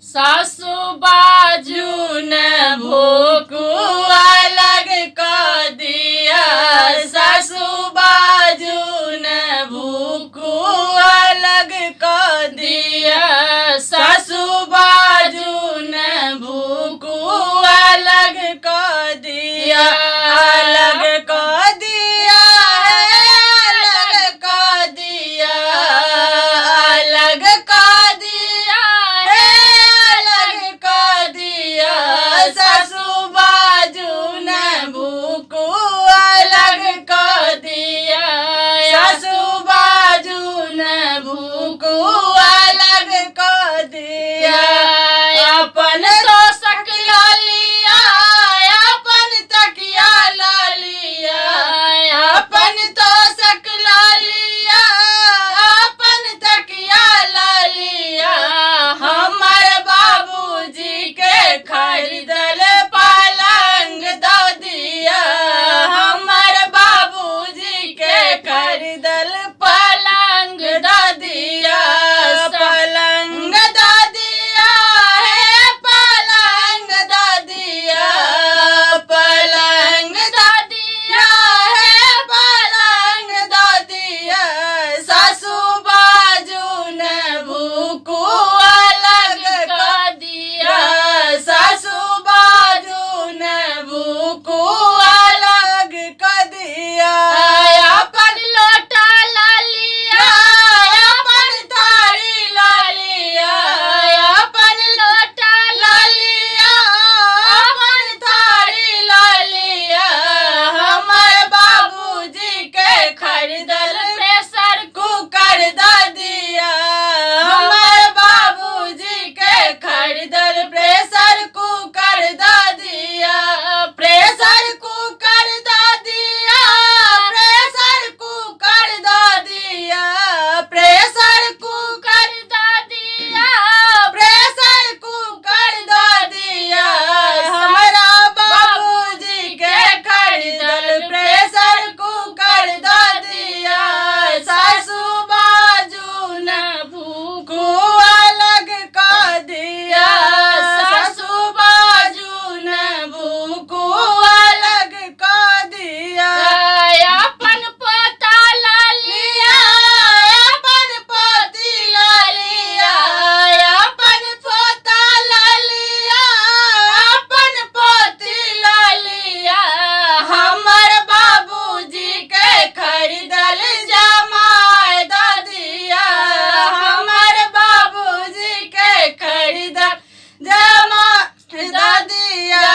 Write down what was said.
सासू बाजू ने भूकुआ अलग कर दिया। सासू बाजू ने भूकुआ अलग कर दिया। सासू बाजू ने भूकुआ अलग कर दिया। अलग कर दिया अलग कर दिया। अलग कर दिया अलग कर दिया। सासू बाजू ने भूकुआ अलग कर दिया। सासू बाजू ने भूकुआ अलग कर दिया। अपन तो सकला लिया अपन तकिया ला लिया। अपन तो सकला लिया अपन तकिया ला लिया। हमारे बाबूजी के खरीदल पलंग दो दिया। हमारे बाबूजी के खरीदल पलंग दो दिया। पलंग दो दिया है पलंग दो दिया। पलंग दो दिया है पलंग दो दिया। सासू बाजू ने भूकुआ अलग कर दिया। सासू बाजू ने भूकुआ अलग कर दिया। अपन लोटा ला लिया अपन थारी ला लिया। अपन लोटा ला लिया अपन थारी ला लिया। हमारे बाबूजी के खरीदल प्रेशर कुकर दे दिया। हमारे बाबूजी के खरीदल प्रेशर कुकर दे दिया। प्रेशर कुकर दे दिया। प्रेशर कुकर दे दिया। प्रेशर कुकर दे दिया। प्रेशर कुकर दे दिया। हमारा बाबूजी के खरीदल प्रेशर कुकर दे दिया। सासू बाजू ने भूकुआ अलग कर दिया। सासू बाजू ने भूकुआ अलग कर दिया। अपन पोता ला लिया अपन पोती ला लिया। अपन पोता ला लिया अपन पोती ला लिया। हमर बाबूजी के खरीदल जमाई दे दिया। हमर बाबूजी के खरीदल जमाई दे दिया।